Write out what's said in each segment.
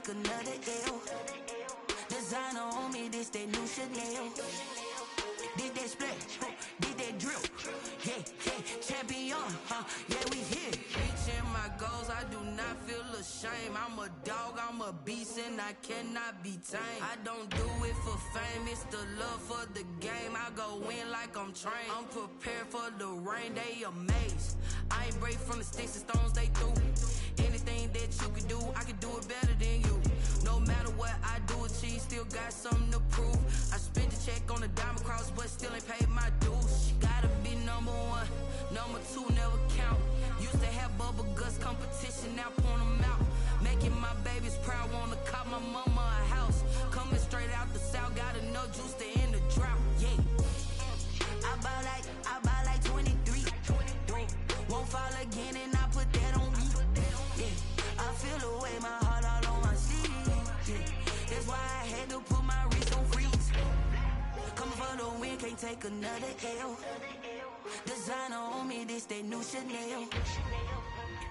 take another L. Designer on me, this that new Chanel. Did that splash, did that drill. Yeah, champion, yeah, we here. Reaching my goals, I do not feel ashamed. I'm a dog, I'm a beast, and I cannot be tamed. I don't do it for fame, it's the love for the game. I go in like I'm trained. I'm prepared for the rain, they amazed. I ain't break from the sticks and stones they threw. Anything that you can do, I can do it better than you. No matter what I do, achieve, still got something to prove. I spent the check on the diamond cross, but still ain't paid my dues. Gotta be number one, number two never count. Used to have bubble guts competition, now point them out. Making my babies proud, wanna cop my mama a house. Coming straight out the south, got enough juice to end the drought. Yeah, I buy like 23. Won't fall again, and I put that on me. Yeah, I feel the way, my heart all on my sleeve. Yeah, that's why I had to put my wrist on freeze. Coming for the win, can't take another L. Designer on me, this that new Chanel.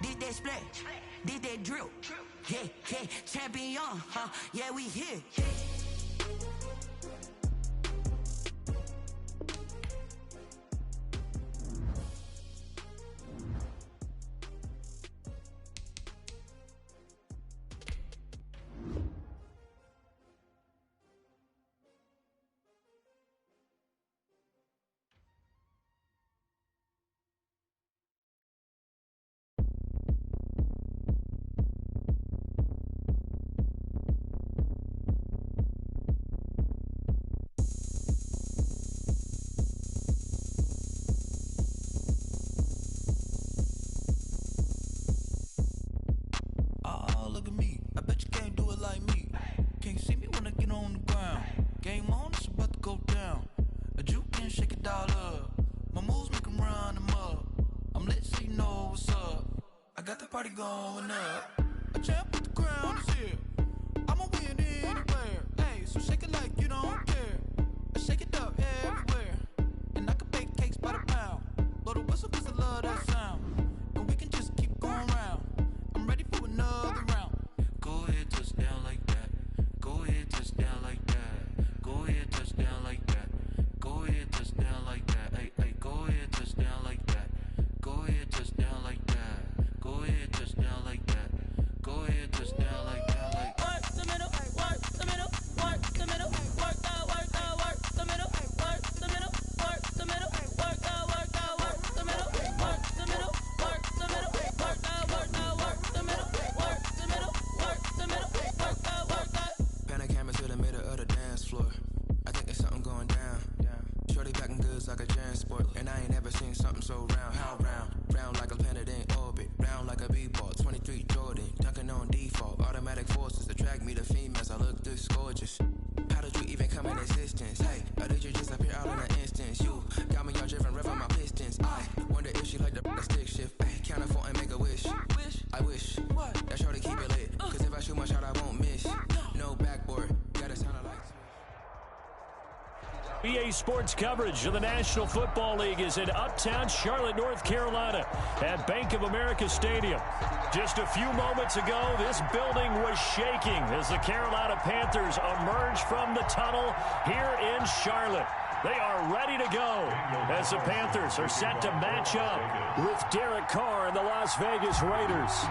Did that splash, did that drill. Yeah, champion, yeah, we here. Going up, a champ with the crown is here. I'ma win anywhere. Hey, so shake it like you don't care. I shake it up everywhere. And I can bake cakes by the pound. Blow the whistle cause I love that sound. And we can just keep going round. I'm ready for another round. Go ahead, touch down like that. Go ahead, touch down like that. Go ahead, touch down like that. Go ahead, touch down like that. Hey, go ahead, touch down like that. Go ahead, touch down like that. Go ahead, touch down like that. Go ahead, touch down like that. Like work the middle, work the middle, work the middle, work the middle, work the middle, work the middle, work the middle, work the middle, work the middle, work the middle, work the middle, work the middle, work the. Pan a camera to the middle of the dance floor. I think there's something going down. Shorty packing goods like a transport, and I ain't never seen something so round. How round? Round like a planet in orbit, round like a b-ball. 23 Jordan, dunking on default. Automatic forces attract me to females. I look this gorgeous. How did you even come in existence? Hey, or did you just appear out in an instance? You got me all driven, revving my pistons. I wonder if she like the stick shift. Hey, count a 4 and make a wish. I wish that shorty keep it lit. Cause if I shoot my shot, I won't miss. No backboard, gotta sound like. EA Sports coverage of the National Football League is in uptown Charlotte, North Carolina at Bank of America Stadium. Just a few moments ago, this building was shaking as the Carolina Panthers emerged from the tunnel here in Charlotte. They are ready to go as the Panthers are set to match up with Derek Carr and the Las Vegas Raiders.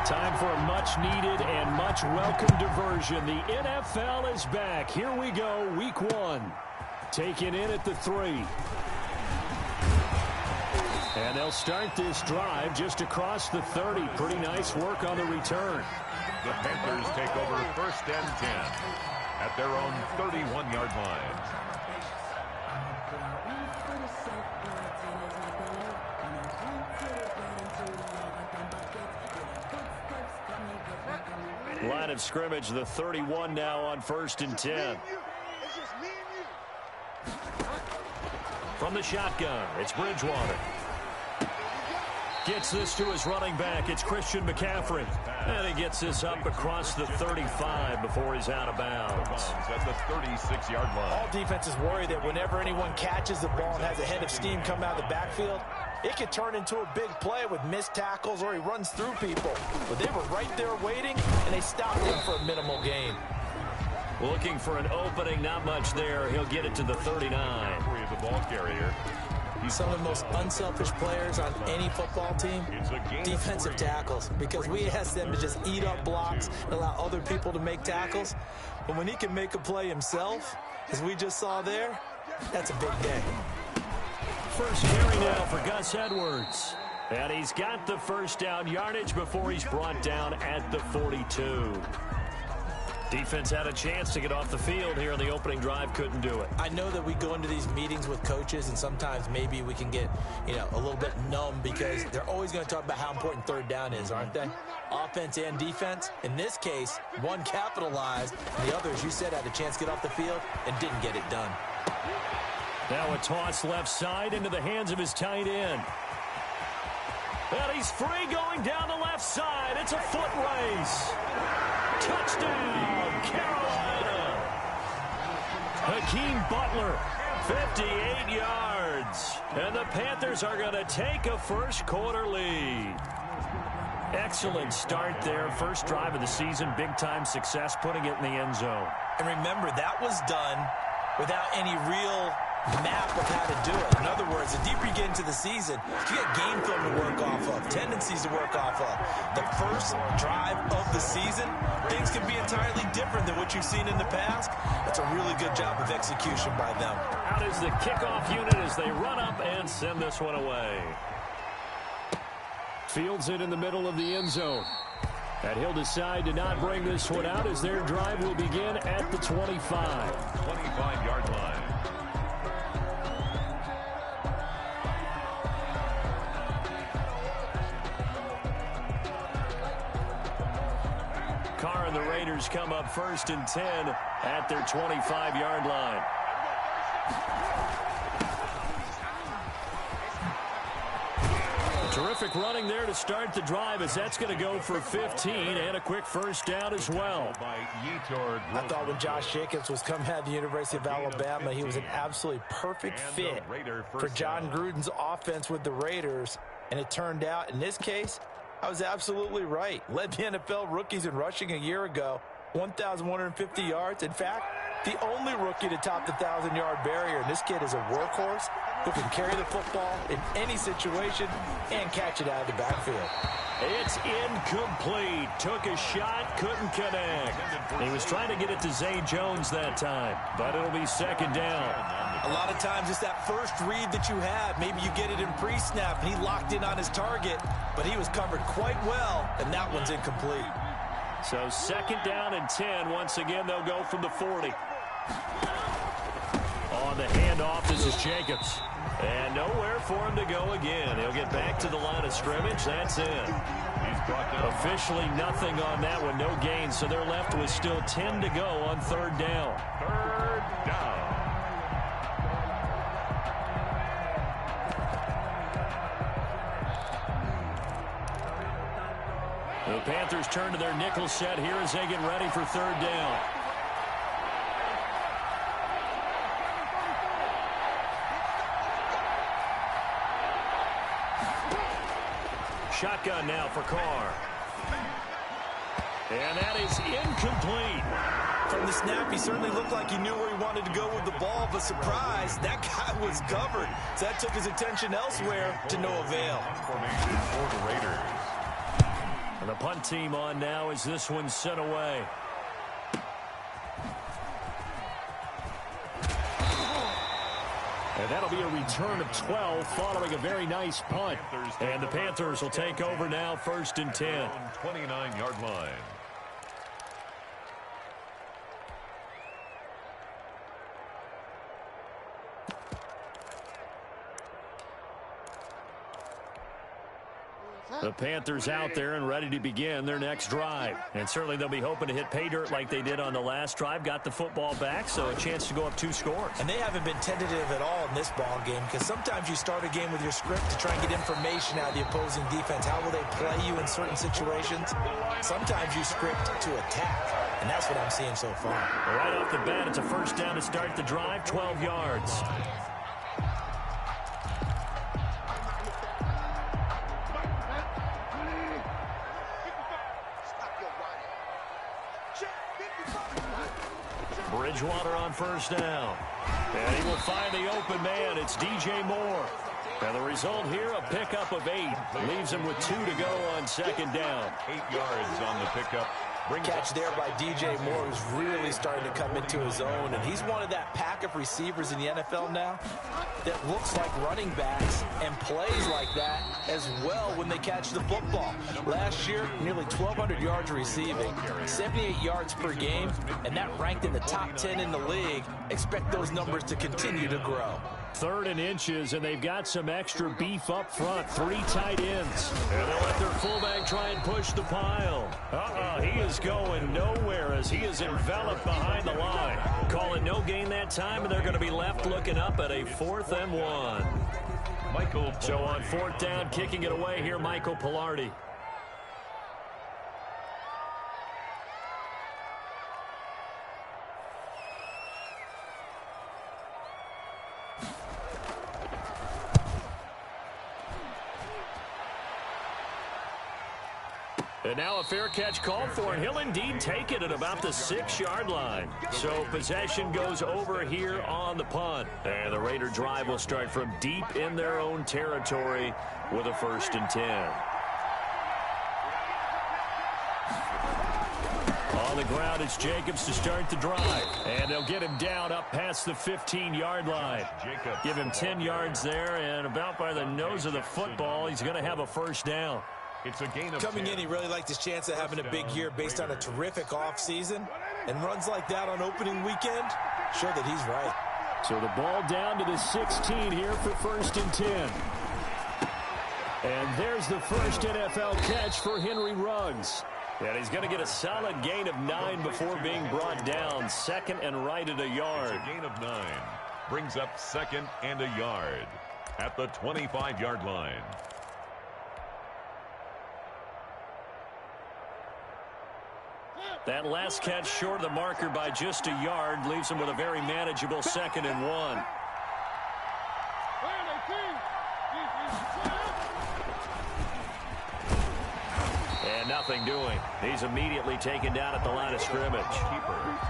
Time for a much-needed and much-welcome diversion. The NFL is back. Here we go, Week 1. Taken in at the 3. And they'll start this drive just across the 30. Pretty nice work on the return. The Panthers take over 1st and 10 at their own 31-yard line. Line of scrimmage, the 31 now on 1st and 10. From the shotgun, it's Bridgewater. Gets this to his running back. It's Christian McCaffrey. And he gets this up across the 35 before he's out of bounds. At the 36-yard line. All defenses worry that whenever anyone catches the ball and has a head of steam come out of the backfield, it could turn into a big play with missed tackles or he runs through people. But they were right there waiting, and they stopped him for a minimal gain. Looking for an opening, not much there. He'll get it to the 39. The ball carrier. Some of the most unselfish players on any football team, defensive tackles, because we ask them to just eat up blocks and allow other people to make tackles. But when he can make a play himself, as we just saw there, that's a big day. First carry now for Gus Edwards. And he's got the first down yardage before he's brought down at the 42. Defense had a chance to get off the field here on the opening drive, couldn't do it. I know that we go into these meetings with coaches, and sometimes maybe we can get, a little bit numb because they're always going to talk about how important third down is, aren't they? Offense and defense. In this case, one capitalized, and the other, as you said, had a chance to get off the field and didn't get it done. Now a toss left side into the hands of his tight end. And he's free going down the left side. It's a foot race. Touchdown, Carolina. Hakeem Butler, 58 yards. And the Panthers are going to take a first quarter lead. Excellent start there. First drive of the season. Big-time success putting it in the end zone. And remember, that was done without any real map of how to do it. In other words, the deeper you get into the season, you get game film to work off of, tendencies to work off of. The first drive of the season, things can be entirely different than what you've seen in the past. That's a really good job of execution by them. Out is the kickoff unit as they run up and send this one away. Fields it in the middle of the end zone. And he'll decide to not bring this one out as their drive will begin at the 25. 25-yard line. Carr and the Raiders come up 1st and 10 at their 25-yard line. Terrific running there to start the drive as that's going to go for 15 and a quick first down as well. I thought when Josh Jacobs was coming out of the University of Alabama, he was an absolutely perfect fit for John Gruden's offense with the Raiders. And it turned out, in this case, I was absolutely right. Led the NFL rookies in rushing a year ago, 1,150 yards. In fact, the only rookie to top the 1,000-yard barrier. And this kid is a workhorse who can carry the football in any situation and catch it out of the backfield. It's incomplete. Took a shot, couldn't connect. He was trying to get it to Zay Jones that time, but it'll be second down. A lot of times it's that first read that you have. Maybe you get it in pre-snap, and he locked in on his target, but he was covered quite well, and that one's incomplete. So second down and 10. Once again, they'll go from the 40. On the handoff, this is Jacobs. And nowhere for him to go again. He'll get back to the line of scrimmage. That's it. Officially nothing on that one. No gain. So they're left with still 10 to go on third down. Third down. The Panthers turn to their nickel set here as they get ready for third down. Shotgun now for Carr. And that is incomplete. From the snap, he certainly looked like he knew where he wanted to go with the ball, but surprise, that guy was covered. So that took his attention elsewhere to no avail. Formation for the Raiders. And the punt team on now as this one's sent away. And that'll be a return of 12 following a very nice punt. And the Panthers will take over now, 1st and 10. 29-yard line. The Panthers out there and ready to begin their next drive. And certainly they'll be hoping to hit pay dirt like they did on the last drive. Got the football back, so a chance to go up 2 scores. And they haven't been tentative at all in this ball game because sometimes you start a game with your script to try and get information out of the opposing defense. How will they play you in certain situations? Sometimes you script to attack, and that's what I'm seeing so far. Right off the bat, it's a first down to start the drive, 12 yards. Bridgewater on first down. And he will find the open man. It's DJ Moore. And the result here, a pickup of 8. Leaves him with 2 to go on second down. 8 yards on the pickup. Catch there by DJ Moore, who's really starting to come into his own. And he's one of that pack of receivers in the NFL now that looks like running backs and plays like that as well when they catch the football. Last year, nearly 1,200 yards receiving, 78 yards per game, and that ranked in the top 10 in the league. Expect those numbers to continue to grow. 3rd and inches, and they've got some extra beef up front. 3 tight ends. And they'll let their fullback try and push the pile. He is going nowhere as he is enveloped behind the line. Call it no gain that time, and they're going to be left looking up at a 4th and 1. So on 4th down, kicking it away here, Michael Pilardi. And now a fair catch called for, and he'll indeed take it at about the 6-yard line. So possession goes over here on the punt. And the Raider drive will start from deep in their own territory with a 1st and 10. On the ground, it's Jacobs to start the drive. And they'll get him down up past the 15-yard line. Give him 10 yards there, and about by the nose of the football, he's going to have a 1st down. It's a gain of Coming 10. in, he really liked his chance of having a big year based on a terrific offseason. And runs like that on opening weekend show that he's right. So the ball down to the 16 here for 1st and 10. And there's the first NFL catch for Henry Ruggs. And he's going to get a solid gain of 9 before being brought down. 2nd and right at a yard. It's a gain of 9. Brings up 2nd and a yard at the 25-yard line. That last catch short of the marker by just a yard leaves him with a very manageable 2nd and 1. And nothing doing. He's immediately taken down at the line of scrimmage.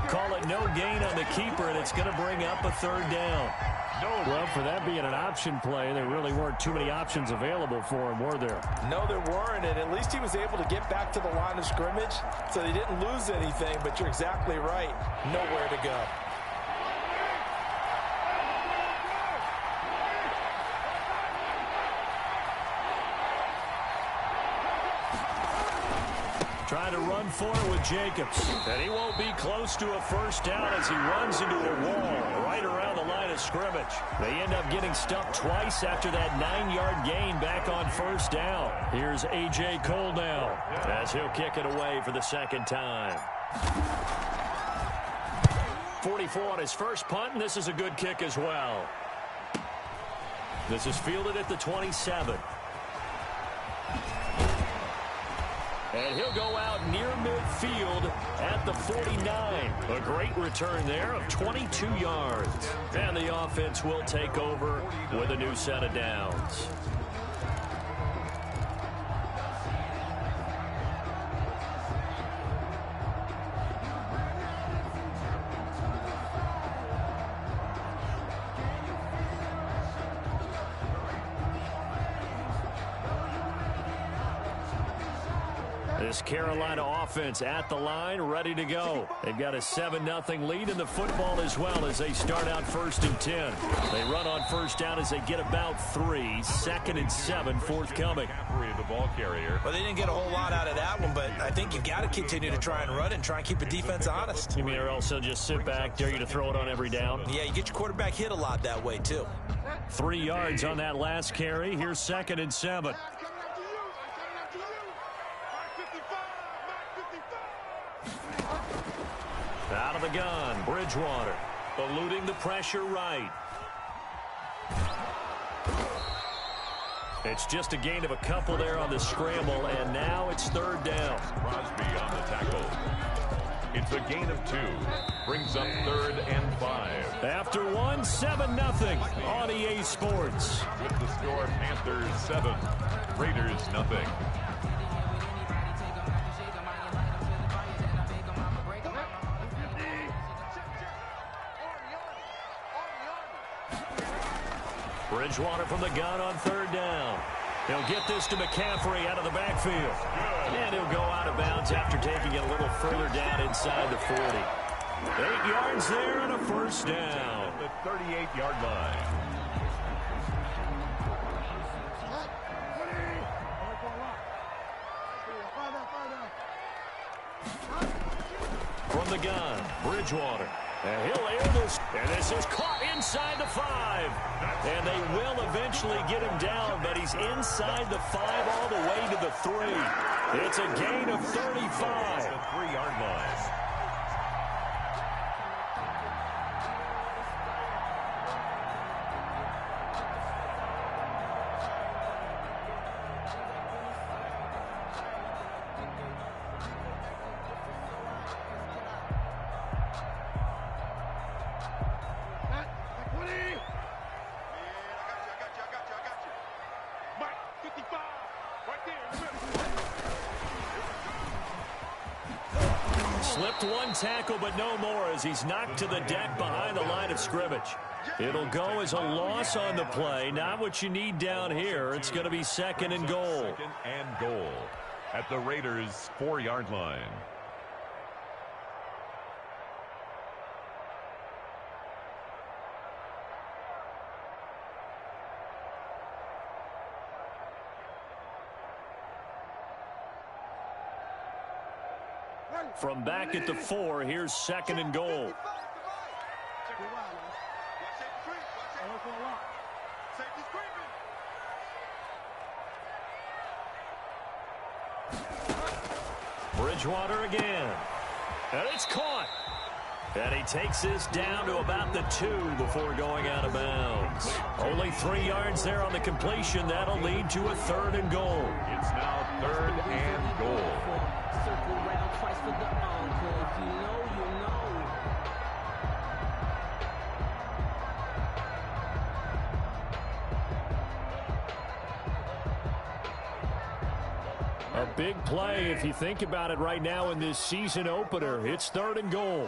Call it no gain on the keeper, and it's going to bring up a 3rd down. Well, for that being an option play, there really weren't too many options available for him, were there? No, there weren't, and at least he was able to get back to the line of scrimmage, so they didn't lose anything, but you're exactly right. Nowhere to go. Trying to run for it with Jacobs. And he won't be close to a 1st down as he runs into a wall right around the line of scrimmage. They end up getting stuffed twice after that 9-yard gain back on 1st down. Here's A.J. Cole now as he'll kick it away for the 2nd time. 44 on his first punt, and this is a good kick as well. This is fielded at the 27. And he'll go out near midfield at the 49. A great return there of 22 yards. And the offense will take over with a new set of downs. This Carolina offense at the line, ready to go. They've got a 7-0 lead in the football as well as they start out 1st and 10. They run on 1st down as they get about 3. 2nd and 7 forthcoming. The ball carrier. Well, they didn't get a whole lot out of that one, but I think you've got to continue to try and run and try and keep the defense honest. You mean or else they'll just sit back, dare you to throw it on every down? Yeah, you get your quarterback hit a lot that way, too. 3 yards on that last carry. Here's 2nd and 7. Out of the gun, Bridgewater, eluding the pressure right. It's just a gain of a couple there on the scramble, and now it's 3rd down. Crosby on the tackle. It's a gain of 2. Brings up 3rd and 5. After 1, 7-0 on EA Sports. With the score, Panthers 7, Raiders 0. Bridgewater from the gun on third down. He'll get this to McCaffrey out of the backfield. And he'll go out of bounds after taking it a little further down inside the 40. 8 yards there and a first down. The 38-yard line. From the gun, Bridgewater. And he'll air this. And this is caught inside the 5. And they will eventually get him down, but he's inside the 5 all the way to the 3. It's a gain of 35. The 3-yard line. Slipped one tackle, but no more as he's knocked to the deck behind the line of scrimmage. It'll go as a loss on the play. Not what you need down here. It's going to be second and goal. Second and goal at the Raiders' 4-yard line. From back at the 4, here's second and goal. Bridgewater again. And it's caught. And he takes this down to about the 2 before going out of bounds. Only 3 yards there on the completion. That'll lead to a third and goal. It's now third and goal. Circle round twice for the encore. If you know, you know. A big play if you think about it right now in this season opener. It's third and goal.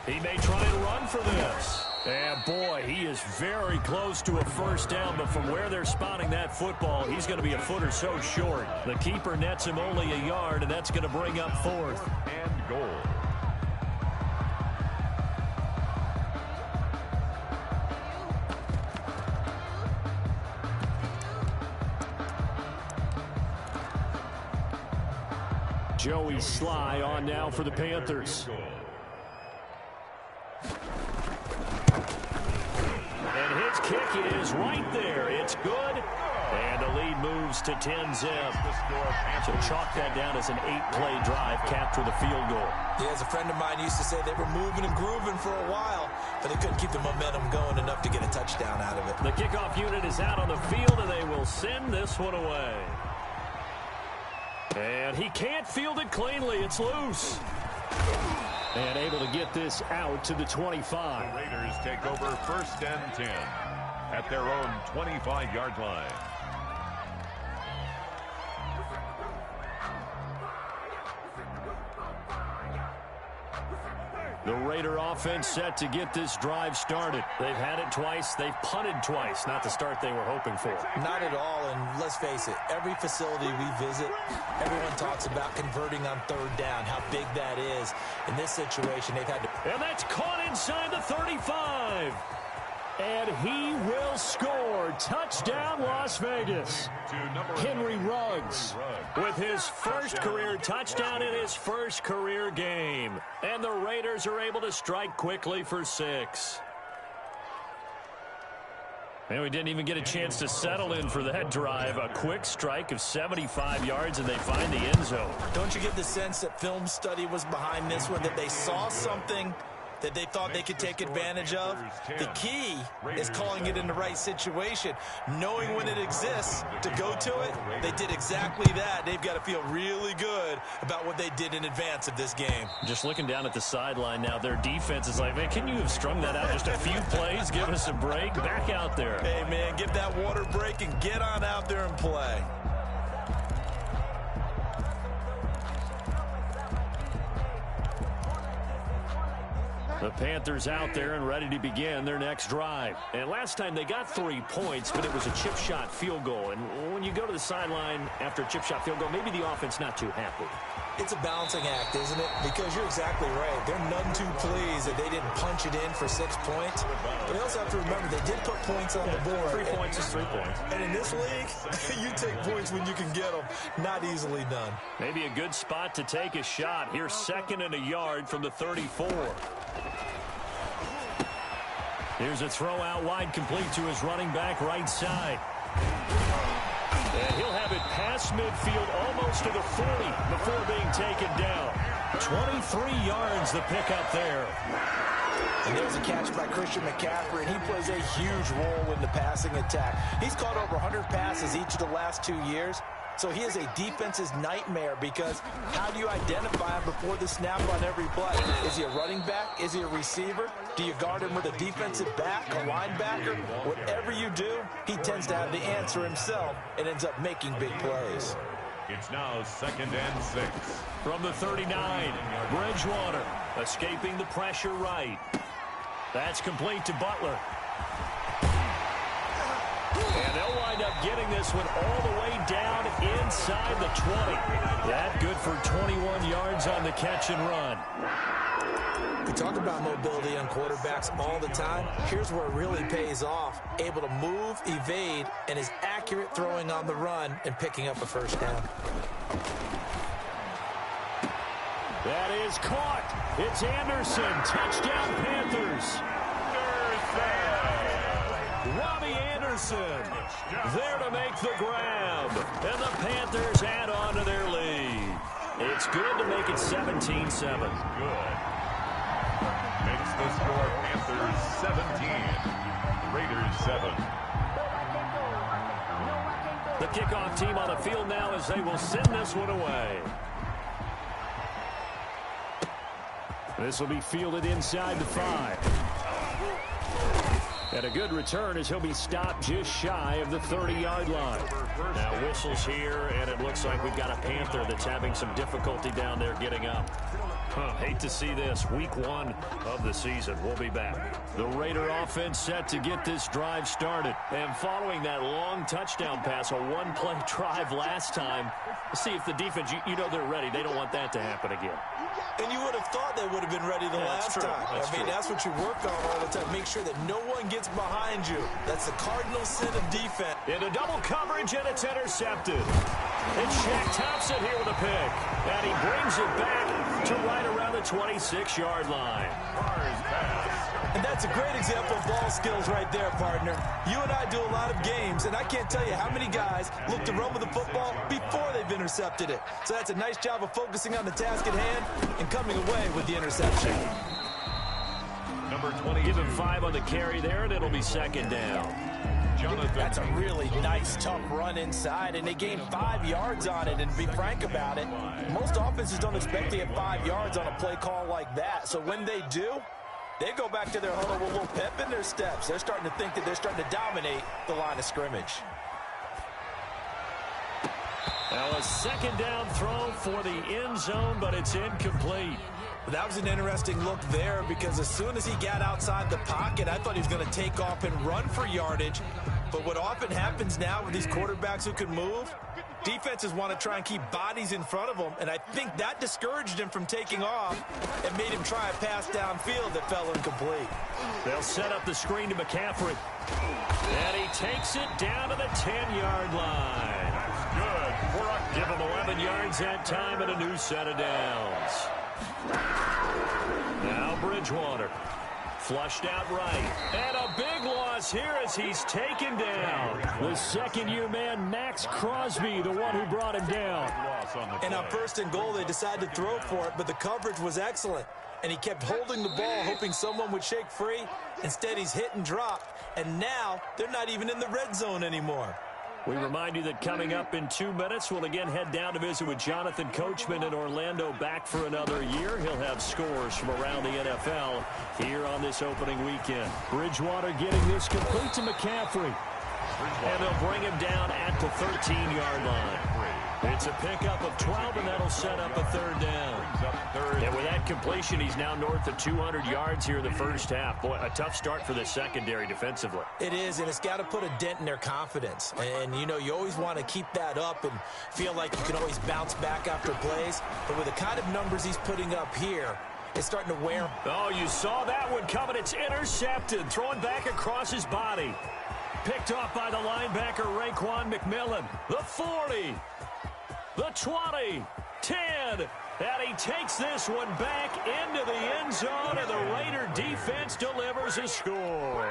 He may try and run for this. And boy, he is very close to a first down, but from where they're spotting that football, he's going to be a foot or so short. The keeper nets him only a yard, and that's going to bring up fourth. And goal. Joey Sly on now for the Panthers. And his kick is right there. It's good. And the lead moves to 10-zip. So chalk that down as an 8-play drive capped with a field goal. Yeah, as a friend of mine used to say, they were moving and grooving for a while, but they couldn't keep the momentum going enough to get a touchdown out of it. The kickoff unit is out on the field, and they will send this one away. And he can't field it cleanly. It's loose. And able to get this out to the 25. The Raiders take over first and 10 at their own 25-yard line. The Raider offense set to get this drive started. They've had it twice. They've punted twice. Not the start they were hoping for. Not at all, and let's face it, every facility we visit, everyone talks about converting on third down, how big that is. In this situation, they've had to... And that's caught inside the 35. And he will score. Touchdown, Las Vegas. Henry Ruggs with his first career touchdown in his first career game. And the Raiders are able to strike quickly for 6. And we didn't even get a chance to settle in for that drive. A quick strike of 75 yards, and they find the end zone. Don't you get the sense that film study was behind this one, that they saw something that they thought they could take advantage of? The key is calling it in the right situation, knowing when it exists to go to it. They did exactly that. They've got to feel really good about what they did in advance of this game. Just looking down at the sideline now, their defense is like, man, can you have strung that out just a few plays? Give us a break. Back out there. Hey, man, give that water break and get on out there and play. The Panthers out there and ready to begin their next drive. And last time they got 3 points, but it was a chip shot field goal. And when you go to the sideline after a chip shot field goal, maybe the offense not too happy. It's a balancing act, isn't it? Because you're exactly right. They're none too pleased that they didn't punch it in for 6 points. But you also have to remember they did put points on the board. 3 points is 3 points. And in this league, you take points when you can get them. Not easily done. Maybe a good spot to take a shot. Here's 2nd and a yard from the 34. Here's a throw out wide, complete to his running back right side. And he'll have it past midfield almost to the 40 before being taken down. 23 yards the pickup there. And there's a catch by Christian McCaffrey, and he plays a huge role in the passing attack. He's caught over 100 passes each of the last 2 years. So he is a defense's nightmare because how do you identify him before the snap on every play? Is he a running back? Is he a receiver? Do you guard him with a defensive back, a linebacker? Whatever you do, he tends to have the answer himself and ends up making big plays. It's now 2nd and 6. From the 39, Bridgewater escaping the pressure right. That's complete to Butler. And they'll wind up getting this one all the way down inside the 20. That good for 21 yards on the catch and run. We talk about mobility on quarterbacks all the time. Here's where it really pays off. Able to move, evade, and is accurate throwing on the run and picking up a first down. That is caught. It's Anderson. Touchdown, Panthers. Robbie Anderson there to make the grab. And the Panthers add on to their lead. It's good to make it 17-7. Good. Makes the score Panthers 17, Raiders 7. The kickoff team on the field now as they will send this one away. This will be fielded inside the 5. And a good return as he'll be stopped just shy of the 30-yard line. Now whistles here, and it looks like we've got a Panther that's having some difficulty down there getting up. Hate to see this. Week 1 of the season. We'll be back. The Raider offense set to get this drive started. And following that long touchdown pass, a one-play drive last time, see if the defense, you know they're ready. They don't want that to happen again. And you would have thought they would have been ready the last time. That's what you work on all the time. Make sure that no one gets behind you. That's the cardinal sin of defense. Into double coverage, and it's intercepted. It's Shaq Thompson here with a pick. And he brings it back to right around the 26-yard line. And that's a great example of ball skills right there, partner. You and I do a lot of games, and I can't tell you how many guys look to run with the football before they've intercepted it. So that's a nice job of focusing on the task at hand and coming away with the interception. Number 20. Give him 5 on the carry there, and it'll be 2nd down. That's a really nice, tough run inside, and they gained 5 yards on it. And to be frank about it, most offenses don't expect to get 5 yards on a play call like that. So when they do, they go back to their huddle with a little pep in their steps. They're starting to think that they're starting to dominate the line of scrimmage. Now a 2nd down throw for the end zone, but it's incomplete. That was an interesting look there because as soon as he got outside the pocket, I thought he was going to take off and run for yardage. But what often happens now with these quarterbacks who can move, defenses want to try and keep bodies in front of them, and I think that discouraged him from taking off and made him try a pass downfield that fell incomplete. They'll set up the screen to McCaffrey. And he takes it down to the 10-yard line. That's good. Give him 11 yards that time and a new set of downs. Now Bridgewater. Flushed out right. And a big loss here as he's taken down. The second-year man, Max Crosby, the one who brought him down. And on 1st and goal, they decided to throw for it, but the coverage was excellent. And he kept holding the ball, hoping someone would shake free. Instead, he's hit and dropped. And now, they're not even in the red zone anymore. We remind you that coming up in 2 minutes, we'll again head down to visit with Jonathan Coachman in Orlando, back for another year. He'll have scores from around the NFL here on this opening weekend. Bridgewater getting this complete to McCaffrey. And they'll bring him down at the 13-yard line. It's a pickup of 12, and that'll set up a third down. And with that completion, he's now north of 200 yards here in the first half. Boy, a tough start for the secondary defensively. It is, and it's got to put a dent in their confidence. And, you know, you always want to keep that up and feel like you can always bounce back after plays. But with the kind of numbers he's putting up here, it's starting to wear. Oh, you saw that one coming. It's intercepted. Throwing back across his body. Picked off by the linebacker, Raekwon McMillan. The 40. The 20. 10. And he takes this one back into the end zone, and the Raider defense delivers a score.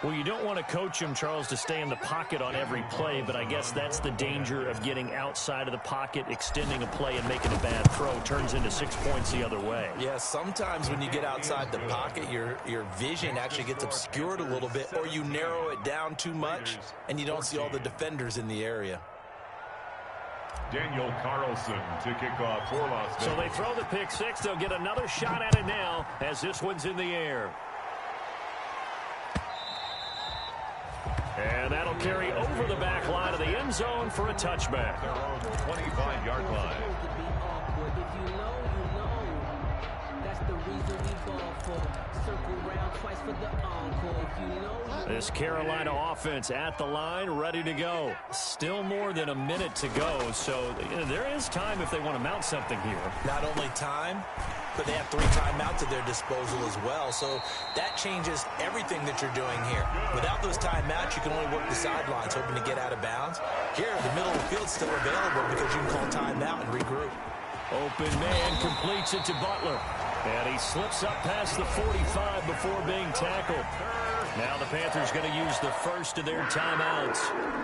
Well, you don't want to coach him, Charles, to stay in the pocket on every play, but I guess that's the danger of getting outside of the pocket, extending a play, and making a bad throw. Turns into 6 points the other way. Yeah, sometimes when you get outside the pocket, your vision actually gets obscured a little bit, or you narrow it down too much, and you don't see all the defenders in the area. Daniel Carlson to kick off for Las Vegas. So they throw the pick six. They'll get another shot at it now as this one's in the air. And that'll carry over the back line of the end zone for a touchback. Their own 25-yard line. If you know, you know. That's the reason we ball for. Circle round twice for the encore. If you know, you know. This Carolina offense at the line, ready to go. Still more than a minute to go, so there is time if they want to mount something here. Not only time, but they have 3 timeouts at their disposal as well. So that changes everything that you're doing here. Without those timeouts, you can only work the sidelines, hoping to get out of bounds. Here, the middle of the field's still available because you can call timeout and regroup. Open man completes it to Butler. And he slips up past the 45 before being tackled. Now the Panthers going to use the first of their timeouts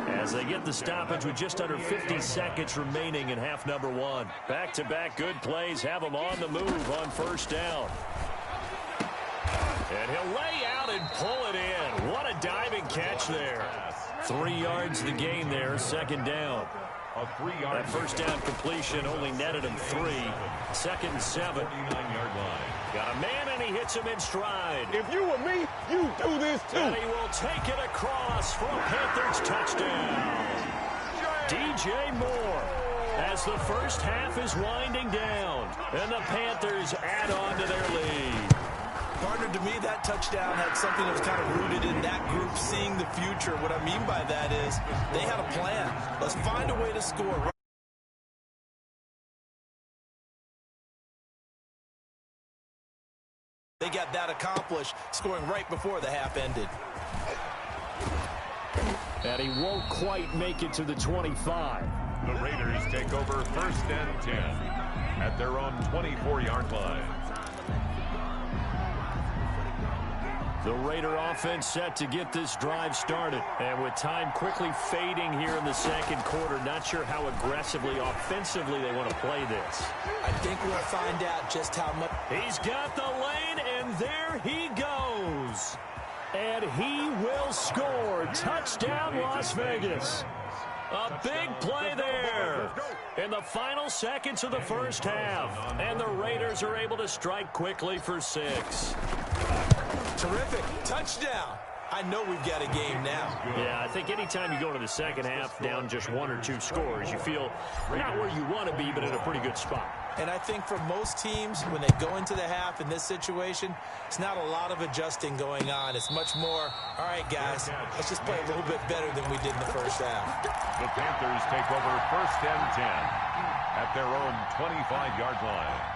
as they get the stoppage with just under 50 seconds remaining in half number 1. Back-to-back good plays have them on the move on first down. And he'll lay out and pull it in. What a diving catch there. 3 yards the gain there, second down. That first down completion only netted him 3. Second and 7. 49-yard line. Got a man, and he hits him in stride. If you were me, you do this too. And he will take it across for a Panthers touchdown. DJ Moore, as the first half is winding down, and the Panthers add on to their lead. Partner, to me, that touchdown had something that was kind of rooted in that group seeing the future. What I mean by that is they had a plan. Let's find a way to score. They got that accomplished, scoring right before the half ended. And he won't quite make it to the 25. The Raiders take over first and 10 at their own 24-yard line. The Raider offense set to get this drive started. And with time quickly fading here in the second quarter, not sure how aggressively, offensively they want to play this. I think we'll find out just how much. He's got the lane, and there he goes. And he will score. Touchdown, Las Vegas. A big play there in the final seconds of the first half. And the Raiders are able to strike quickly for 6. Terrific. Touchdown. I know we've got a game now. Yeah, I think anytime you go into the second half down just 1 or 2 scores, you feel not where you want to be, but in a pretty good spot. And I think for most teams, when they go into the half in this situation, it's not a lot of adjusting going on. It's much more, all right, guys, let's just play a little bit better than we did in the first half. The Panthers take over first and 10 at their own 25-yard line.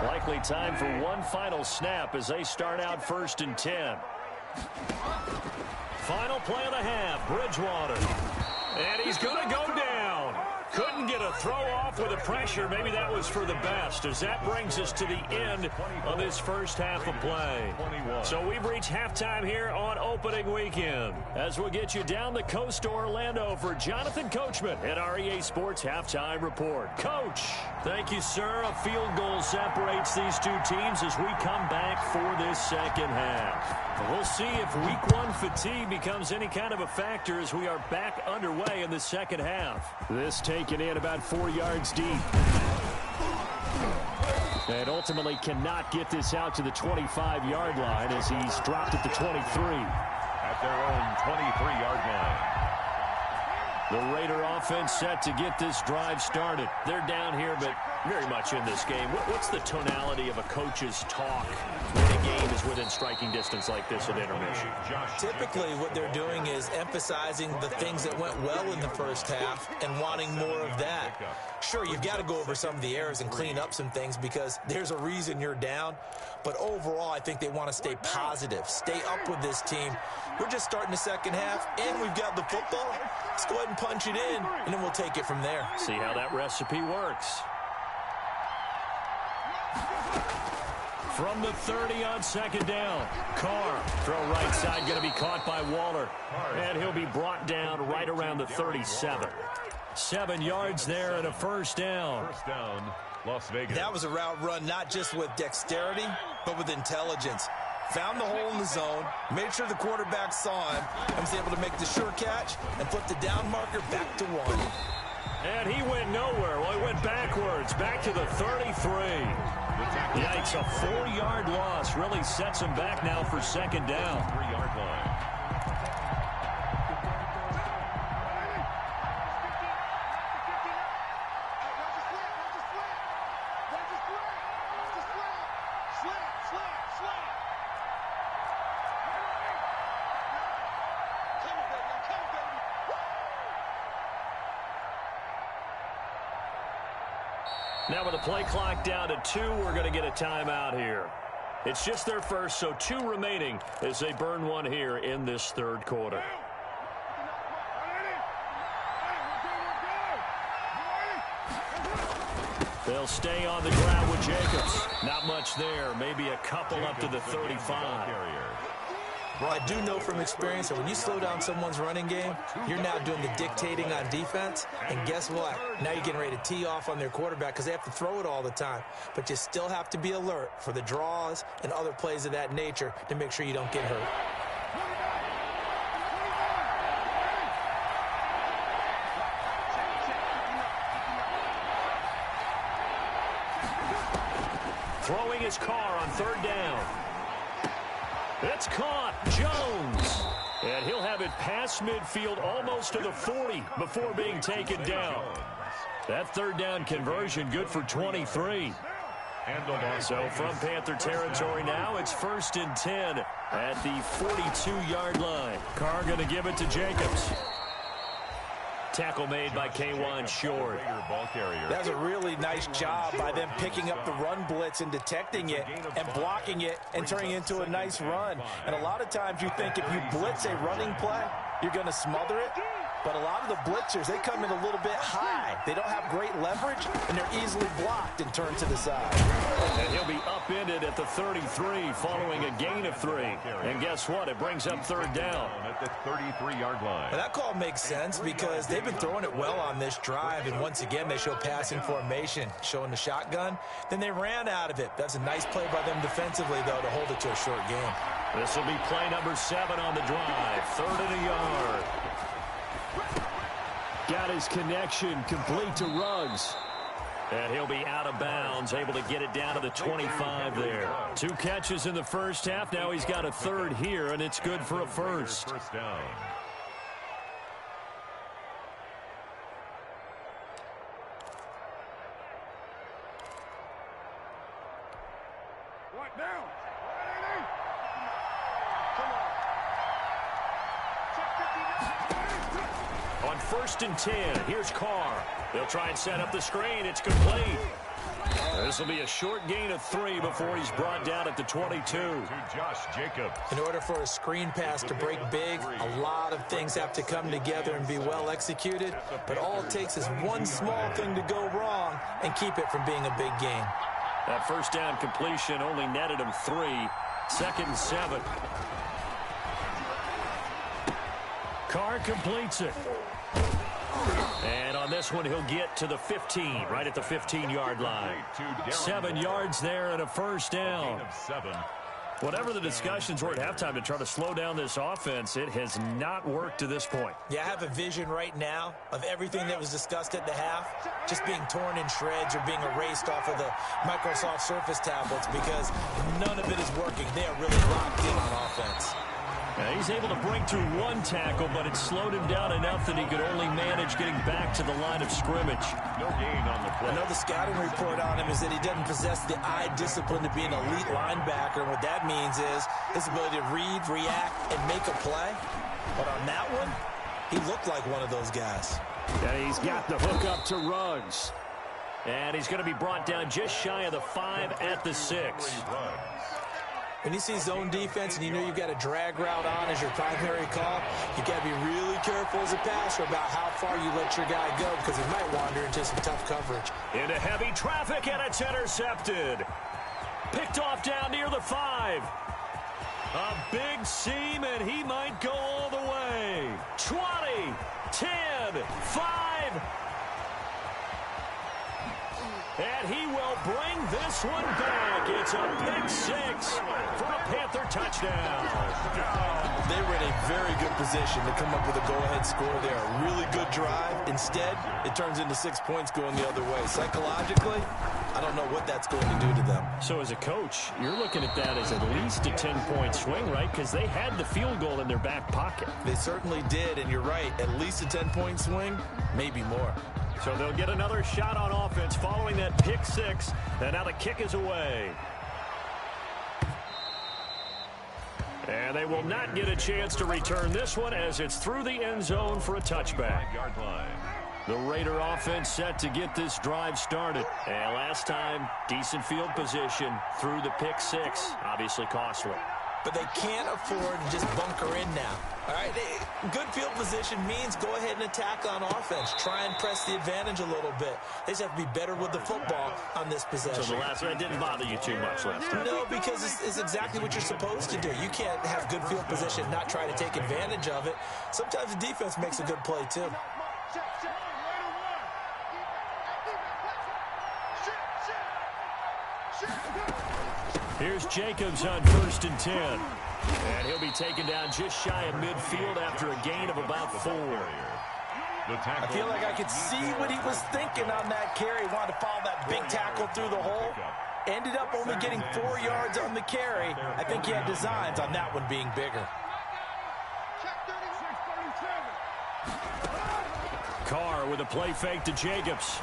Likely time for one final snap as they start out first and 10. Final play of the half, Bridgewater. And he's going to go down. Couldn't get a throw off with the pressure. Maybe that was for the best, as that brings us to the end of this first half of play. So we've reached halftime here on opening weekend, as we'll get you down the coast to Orlando for Jonathan Coachman at our EA Sports Halftime Report. Coach, thank you, sir. A field goal separates these two teams as we come back for this second half. We'll see if week 1 fatigue becomes any kind of a factor as we are back underway in the second half. This taken in about 4 yards deep. And ultimately cannot get this out to the 25-yard line as he's dropped at the 23. At their own 23-yard line. The Raider offense set to get this drive started. They're down here, but very much in this game. What's the tonality of a coach's talk when a game is within striking distance like this at intermission? Typically, what they're doing is emphasizing the things that went well in the first half and wanting more of that. Sure, you've got to go over some of the errors and clean up some things because there's a reason you're down. But overall, I think they want to stay positive, stay up with this team. We're just starting the second half, and we've got the football. Let's go ahead and punch it in, and then we'll take it from there. See how that recipe works. From the 30 on second down. Carr, throw right side, going to be caught by Waller. And he'll be brought down right around the 37. 7 yards there and a first down. First down, Las Vegas. That was a route run not just with dexterity, but with intelligence. Found the hole in the zone, made sure the quarterback saw him, and was able to make the sure catch and flip the down marker back to 1. And he went nowhere. Well, he went backwards, back to the 33. Yikes, a 4-yard loss really sets him back now for second down. 3-yard line. Now with the play clock down to 2, we're going to get a timeout here. It's just their first, so 2 remaining as they burn one here in this third quarter. They'll stay on the ground with Jacobs. Not much there, maybe a couple up to the 35. Well, I do know from experience that when you slow down someone's running game, you're now doing the dictating on defense. And guess what? Now you're getting ready to tee off on their quarterback because they have to throw it all the time. But you still have to be alert for the draws and other plays of that nature to make sure you don't get hurt. Throwing his car on third down. It's caught. Jones. And he'll have it past midfield almost to the 40 before being taken down. That third down conversion good for 23. So from Panther territory now, it's 1st and 10 at the 42-yard line. Carr going to give it to Jacobs. Tackle made by K'Wan Short. That was a really nice job by them picking up the run blitz and detecting it and blocking it and turning it into a nice run. And a lot of times you think if you blitz a running play, you're going to smother it. But a lot of the blitzers, they come in a little bit high. They don't have great leverage, and they're easily blocked and turned to the side. And he'll be upended at the 33 following a gain of 3. And guess what? It brings up third down. At the 33-yard line. Well, that call makes sense because they've been throwing it well on this drive, and once again, they show passing formation, showing the shotgun. Then they ran out of it. That's a nice play by them defensively, though, to hold it to a short game. This will be play number 7 on the drive. 3rd and a yard. Got his connection complete to Ruggs. And he'll be out of bounds, able to get it down to the 25 there. 2 catches in the first half. Now he's got a 3rd here, and it's good for a first. First down. What now? On 1st and 10, here's Carr. They'll try and set up the screen. It's complete. This will be a short gain of 3 before he's brought down at the 22. To Josh Jacobs. In order for a screen pass to break big, a lot of things have to come together and be well executed. But all it takes is one small thing to go wrong and keep it from being a big gain. That first down completion only netted him 3. 2nd and 7. Carr completes it. And on this one, he'll get to the 15, right at the 15-yard line. 7 yards there and a first down. Whatever the discussions were at halftime to try to slow down this offense, it has not worked to this point. Yeah, I have a vision right now of everything that was discussed at the half just being torn in shreds or being erased off of the Microsoft Surface tablets because none of it is working. They are really locked in on offense. He's able to break through one tackle, but it slowed him down enough that he could only manage getting back to the line of scrimmage. No gain on the play. Another scouting report on him is that he doesn't possess the eye discipline to be an elite linebacker. And what that means is his ability to read, react, and make a play. But on that one, he looked like one of those guys. And he's got the hook up to Ruggs. And he's going to be brought down just shy of the 5 at the 6. When you see zone defense and you know you've got a drag route on as your primary call, you've got to be really careful as a passer about how far you let your guy go because he might wander into some tough coverage. Into heavy traffic, and it's intercepted. Picked off down near the 5. A big seam, and he might go all the way. 20, 10, 5. And he will bring this one back. It's a pick 6 for a Panther touchdown. They were in a very good position to come up with a go-ahead score there. A really good drive. Instead, it turns into 6 points going the other way. Psychologically, I don't know what that's going to do to them. So as a coach, you're looking at that as at least a 10-point swing, right? Because they had the field goal in their back pocket. They certainly did, and you're right. At least a 10-point swing, maybe more. So they'll get another shot on offense following that pick 6. And now the kick is away. And they will not get a chance to return this one as it's through the end zone for a touchback. The Raider offense set to get this drive started. And last time, decent field position through the pick 6. Obviously costly. But they can't afford to just bunker in now. All right, good field position means go ahead and attack on offense. Try and press the advantage a little bit. They just have to be better with the football on this possession. So the last one didn't bother you too much last time? No, because it's exactly what you're supposed to do. You can't have good field position and not try to take advantage of it. Sometimes the defense makes a good play, too. Here's Jacobs on 1st and 10. And he'll be taken down just shy of midfield after a gain of about 4. I feel like I could see what he was thinking on that carry. He wanted to follow that big tackle through the hole. Ended up only getting 4 yards on the carry. I think he had designs on that one being bigger. Carr with a play fake to Jacobs.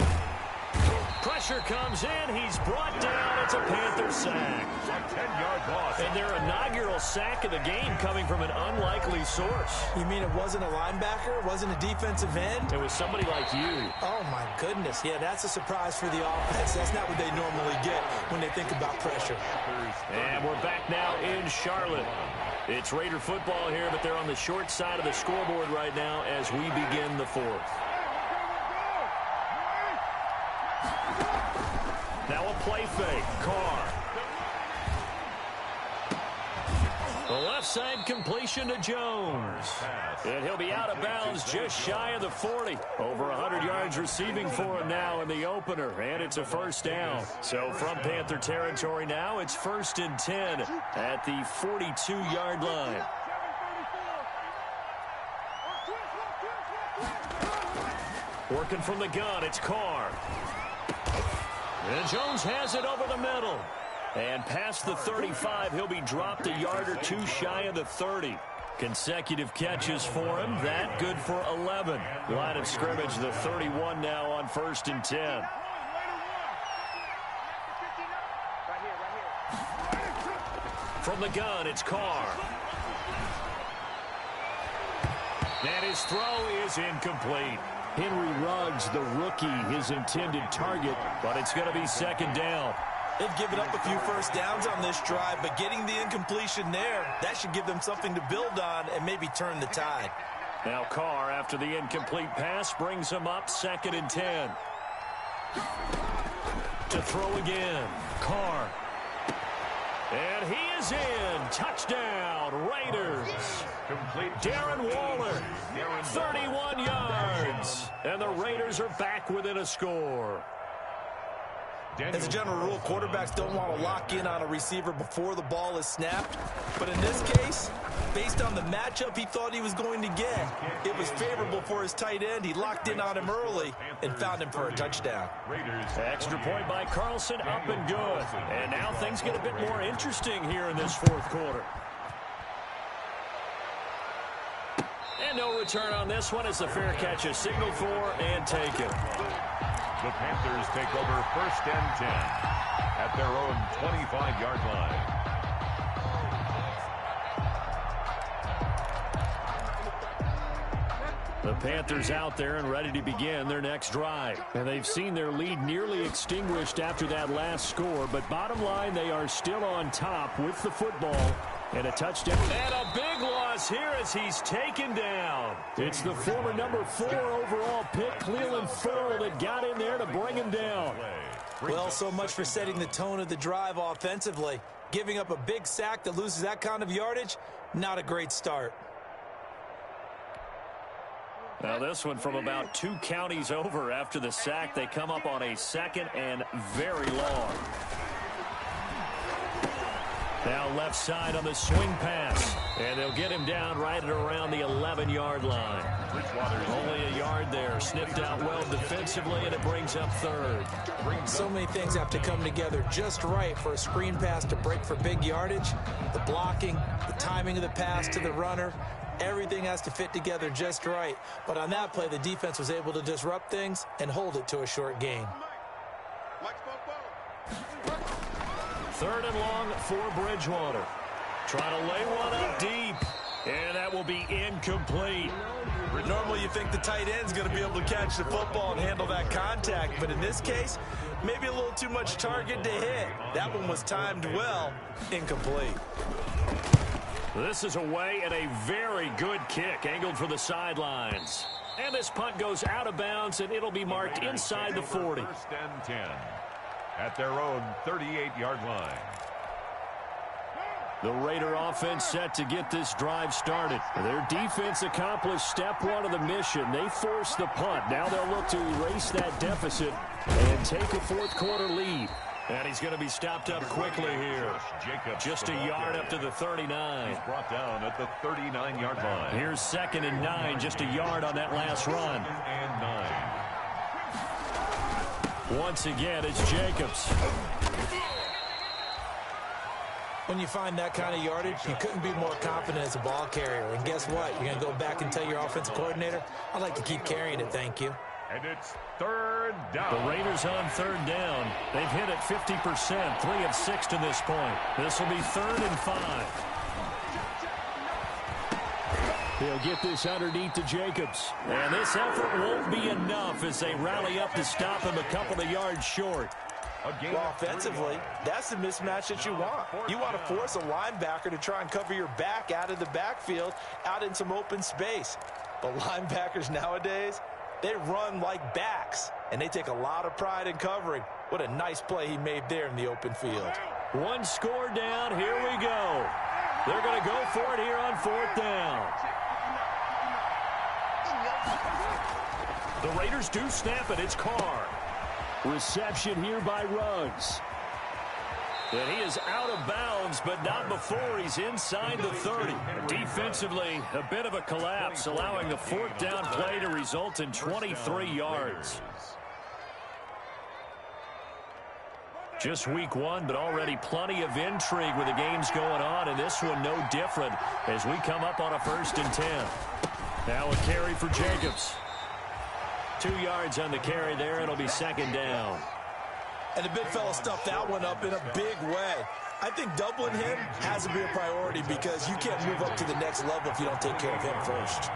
Pressure comes in. He's brought down. It's a Panther sack. A 10-yard loss. And their inaugural sack of the game coming from an unlikely source. You mean it wasn't a linebacker? It wasn't a defensive end? It was somebody like you. Oh, my goodness. Yeah, that's a surprise for the offense. That's not what they normally get when they think about pressure. And we're back now in Charlotte. It's Raider football here, but they're on the short side of the scoreboard right now as we begin the 4th. Now a play fake. Carr. The left side completion to Jones. And he'll be out of bounds just shy of the 40. Over 100 yards receiving for him now in the opener. And it's a first down. So from Panther territory now, it's 1st and 10 at the 42-yard line. Working from the gun, it's Carr. And Jones has it over the middle. And past the 35, he'll be dropped a yard or 2 shy of the 30. Consecutive catches for him. That good for 11. Line of scrimmage, the 31 now on 1st and 10. From the gun, it's Carr. And his throw is incomplete. Henry Ruggs, the rookie, his intended target, but it's going to be 2nd down. They've given up a few first downs on this drive, but getting the incompletion there, that should give them something to build on and maybe turn the tide. Now Carr, after the incomplete pass, brings him up 2nd and 10. To throw again, Carr. And he is in. Touchdown, Raiders. Darren Waller, 31 yards. And the Raiders are back within a score. As a general rule, quarterbacks don't want to lock in on a receiver before the ball is snapped. But in this case, based on the matchup he thought he was going to get, it was favorable for his tight end. He locked in on him early and found him for a touchdown. Extra point by Carlson, up and good. And now things get a bit more interesting here in this 4th quarter. And no return on this one as the fair catch is signaled for and taken. The Panthers take over 1st and 10 at their own 25-yard line. The Panthers out there and ready to begin their next drive. And they've seen their lead nearly extinguished after that last score. But bottom line, they are still on top with the football. And a touchdown. And a big loss here as he's taken down. It's the former number 4 overall pick, Cleveland Ferrell, that got in there to bring him down. Well, so much for setting the tone of the drive offensively. Giving up a big sack that loses that kind of yardage, not a great start. Now this one from about 2 counties over after the sack. They come up on a 2nd and very long. Now left side on the swing pass. And they'll get him down right at around the 11-yard line. Only a yard there. Sniffed out well defensively, and it brings up 3rd. So many things have to come together just right for a screen pass to break for big yardage. The blocking, the timing of the pass to the runner. Everything has to fit together just right. But on that play, the defense was able to disrupt things and hold it to a short gain. 3rd and long for Bridgewater. Trying to lay one up deep. And that will be incomplete. Normally you think the tight end's going to be able to catch the football and handle that contact. But in this case, maybe a little too much target to hit. That one was timed well. Incomplete. This is away and a very good kick angled for the sidelines. And this punt goes out of bounds, and it'll be marked inside the 40. 1st and 10 at their own 38-yard line. The Raider offense set to get this drive started. Their defense accomplished step 1 of the mission. They forced the punt. Now they'll look to erase that deficit and take a 4th quarter lead. And he's going to be stopped up quickly here. Just a yard up to the 39. He's brought down at the 39-yard line. Here's 2nd and 9, just a yard on that last run. 2nd and 9. Once again, it's Jacobs. When you find that kind of yardage, you couldn't be more confident as a ball carrier. And guess what? You're going to go back and tell your offensive coordinator, I'd like to keep carrying it, thank you. And it's 3rd down. The Raiders on 3rd down. They've hit it 50%, 3 of 6 to this point. This will be 3rd and 5. He'll get this underneath to Jacobs. And this effort won't be enough as they rally up to stop him a couple of yards short. Well, offensively, that's the mismatch that you want. You want to force a linebacker to try and cover your back out of the backfield, out in some open space. But linebackers nowadays, they run like backs, and they take a lot of pride in covering. What a nice play he made there in the open field. 1 score down. Here we go. They're going to go for it here on 4th down. The Raiders do snap it. It's Carr. Reception here by Ruggs. And he is out of bounds, but not before he's inside the 30. Defensively, a bit of a collapse, allowing the 4th down play to result in 23 yards. Just week 1, but already plenty of intrigue with the games going on, and this one no different as we come up on a 1st and 10. Now a carry for Jacobs. 2 yards on the carry there. It'll be 2nd down. And the big fella stuffed that one up in a big way. I think doubling him has to be a priority because you can't move up to the next level if you don't take care of him first.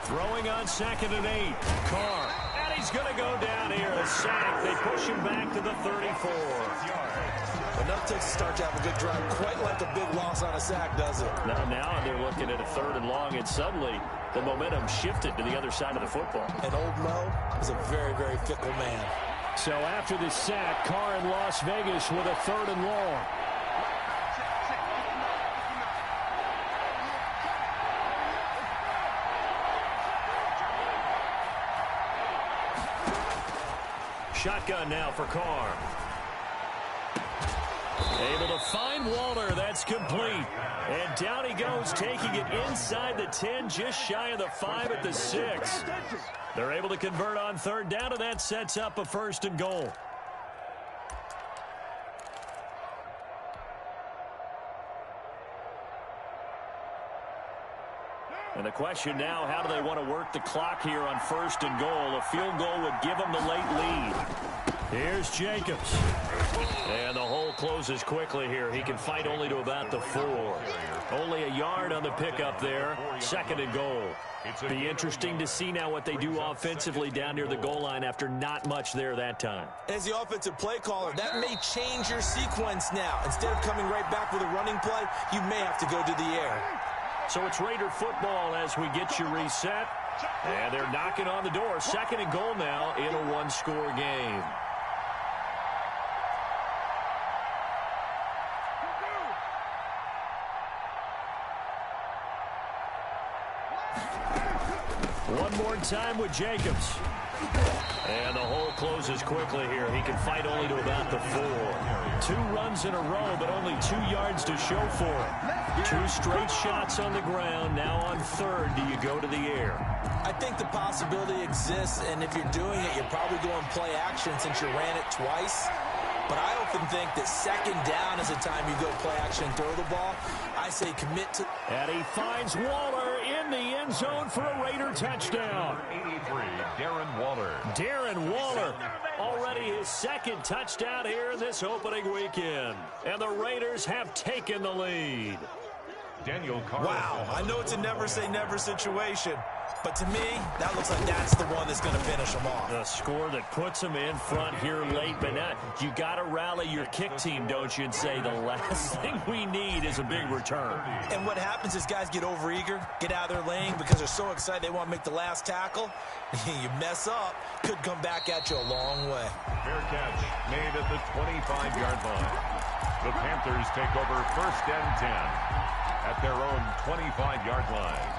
Throwing on 2nd and 8. Carr. And he's going to go down here. A sack. They push him back to the 34. Enough takes to start to have a good drive. Quite like a big loss on a sack, does it? Now they're looking at a 3rd and long, and suddenly the momentum shifted to the other side of the football. And old Mo is a very, very fickle man. So after the sack, Carr in Las Vegas with a 3rd and long. Shotgun now for Carr. Able to find Walter. That's complete. And down he goes, taking it inside the 10, just shy of the 5 at the 6. They're able to convert on 3rd down, and that sets up a 1st and goal. And the question now, how do they want to work the clock here on 1st and goal? A field goal would give them the late lead. Here's Jacobs. And the hole closes quickly here. He can fight only to about the 4. Only a yard on the pickup there. 2nd and goal. Be interesting to see now what they do offensively down near the goal line after not much there that time. As the offensive play caller, that may change your sequence now. Instead of coming right back with a running play, you may have to go to the air. So it's Raider football as we get you reset. And they're knocking on the door. 2nd and goal now in a one-score game. One more time with Jacobs. And the hole closes quickly here. He can fight only to about the 4. 2 runs in a row, but only 2 yards to show for it. 2 straight shots on the ground. Now on 3rd, do you go to the air? I think the possibility exists, and if you're doing it, you're probably going play action since you ran it twice. But I often think that 2nd down is the time you go play action and throw the ball. I say commit to... And he finds Waller in the end zone for a Raider touchdown. 83, Darren Waller. Darren Waller, already his 2nd touchdown here in this opening weekend. And the Raiders have taken the lead. Daniel Carlson. Wow, I know it's a never-say-never situation, but to me, that looks like that's the one that's going to finish them off. The score that puts them in front here late, but now you got to rally your kick team, don't you, and say the last thing we need is a big return. And what happens is guys get overeager, get out of their lane because they're so excited they want to make the last tackle. You mess up, could come back at you a long way. Fair catch made at the 25-yard line. The Panthers take over 1st and 10 at their own 25-yard line.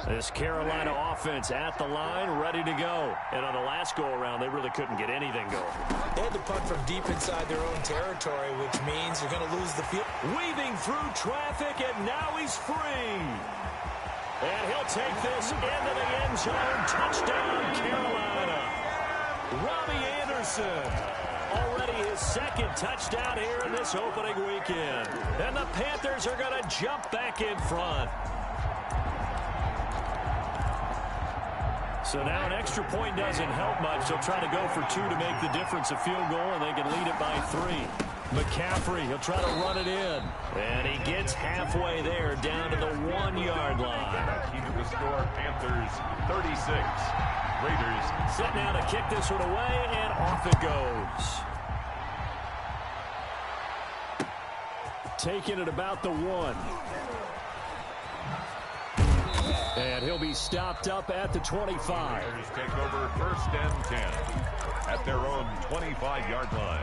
This Carolina offense at the line, ready to go. And on the last go-around, they really couldn't get anything going. They had to punt from deep inside their own territory, which means you're going to lose the field. Weaving through traffic, and now he's free. And he'll take this into the end zone. Touchdown, Carolina. Robbie Anderson. Already his 2nd touchdown here in this opening weekend. And the Panthers are going to jump back in front. So now an extra point doesn't help much. They'll try to go for 2 to make the difference a field goal, and they can lead it by 3. McCaffrey, he'll try to run it in. And he gets halfway there, down to the 1-yard line. Key to the score, Panthers 36. Raiders set now to kick this one away, and off it goes. Taking it about the 1. And he'll be stopped up at the 25. Raiders take over 1st and 10 at their own 25-yard line.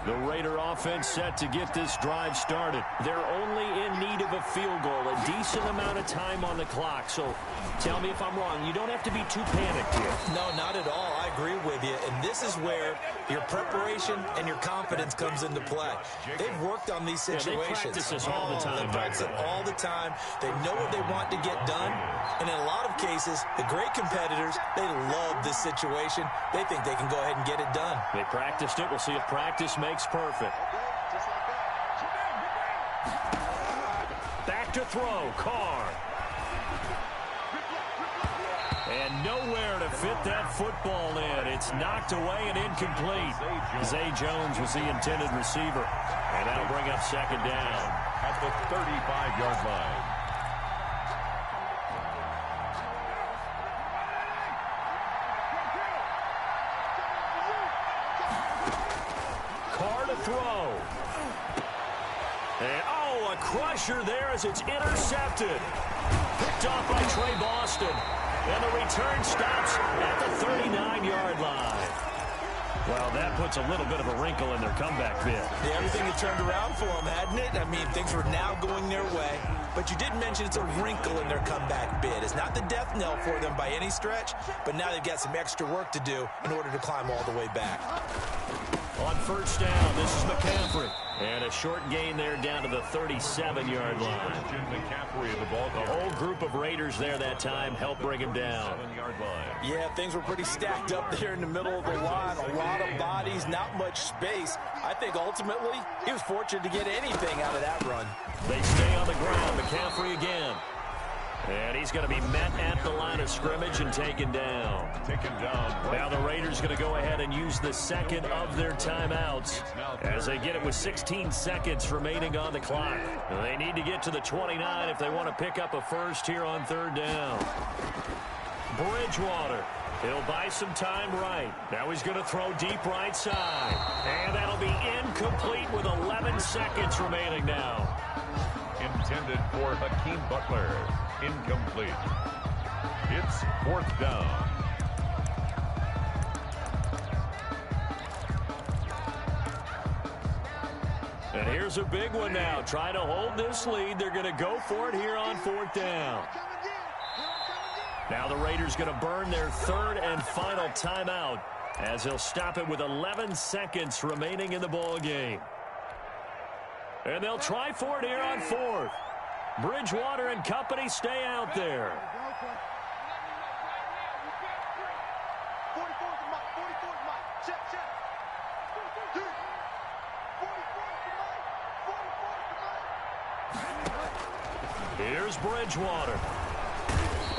The Raider offense set to get this drive started. They're only in need of a field goal, a decent amount of time on the clock. So tell me if I'm wrong. You don't have to be too panicked here. No, not at all. I agree with you. And this is where your preparation and your confidence comes into play. They've worked on these situations. They practice this all the time. They practice it all the time. They know what they want to get done. And in a lot of cases, the great competitors, they love this situation. They think they can go ahead and get it done. They practiced it. We'll see if practice makes perfect. Back to throw. Carr. And nowhere to fit that football in. It's knocked away and incomplete. Zay Jones was the intended receiver. And that'll bring up 2nd down. At the 35-yard line. Carr to throw. And, oh, a crusher there as it's intercepted. Picked off by Trey Boston. And the return stops at the 39-yard line. Well, that puts a little bit of a wrinkle in their comeback bid. Yeah, everything had turned around for them, hadn't it? I mean, things were now going their way. But you did mention it's a wrinkle in their comeback bid. It's not the death knell for them by any stretch, but now they've got some extra work to do in order to climb all the way back. On 1st down, this is McCaffrey. And a short gain there down to the 37-yard line. The whole group of Raiders there that time helped bring him down. Yeah, things were pretty stacked up there in the middle of the line. A lot of bodies, not much space. I think ultimately he was fortunate to get anything out of that run. They stay on the ground. McCaffrey again. And he's going to be met at the line of scrimmage and taken down. Now the Raiders going to go ahead and use the second of their timeouts as they get it with 16 seconds remaining on the clock. They need to get to the 29 if they want to pick up a first here on third down. Bridgewater. He'll buy some time right. Now he's going to throw deep right side. And that'll be incomplete with 11 seconds remaining now. Intended for Hakeem Butler. Incomplete. It's fourth down. And here's a big one now. Trying to hold this lead. They're going to go for it here on fourth down. Now the Raiders going to burn their third and final timeout as they'll stop it with 11 seconds remaining in the ball game. And they'll try for it here on fourth. Bridgewater and company stay out there. Here's Bridgewater.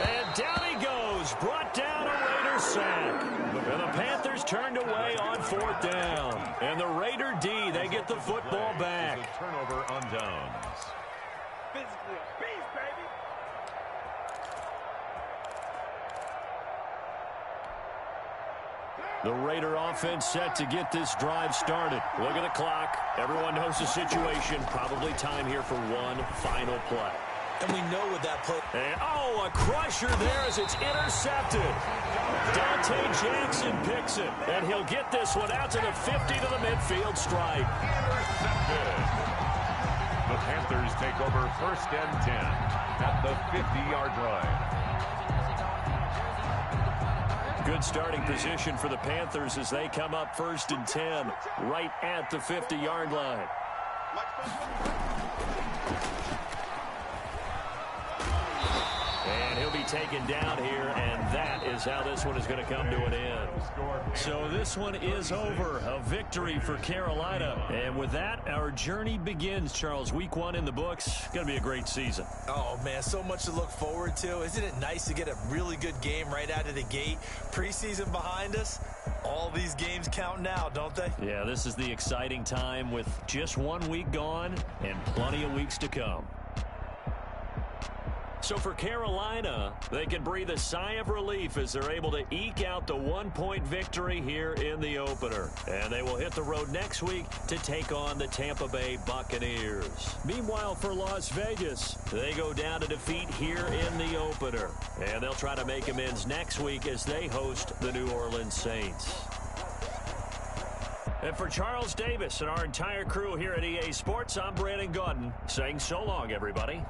And down he goes. Brought down a Raider sack. And the Panthers turned away on fourth down. And the Raider D, they get the football back. Turnover on downs. Physically a beast, baby. The Raider offense set to get this drive started. Look at the clock. Everyone knows the situation. Probably time here for one final play. And we know with that play. And, a crusher there as it's intercepted. Dante Jackson picks it. And he'll get this one out to the 50 to the midfield stripe. Intercepted. The Panthers take over first and 10 at the 50-yard line. Good starting position for the Panthers as they come up first and 10 right at the 50-yard line. And he'll be taken down here, and that is how this one is going to come to an end. So this one is over. A victory for Carolina. And with that, our journey begins, Charles. Week 1 in the books. Going to be a great season. Oh, man, so much to look forward to. Isn't it nice to get a really good game right out of the gate? Preseason behind us. All these games count now, don't they? Yeah, this is the exciting time with just 1 week gone and plenty of weeks to come. So for Carolina, they can breathe a sigh of relief as they're able to eke out the 1-point victory here in the opener. And they will hit the road next week to take on the Tampa Bay Buccaneers. Meanwhile, for Las Vegas, they go down to defeat here in the opener. And they'll try to make amends next week as they host the New Orleans Saints. And for Charles Davis and our entire crew here at EA Sports, I'm Brandon Gaudin saying so long, everybody.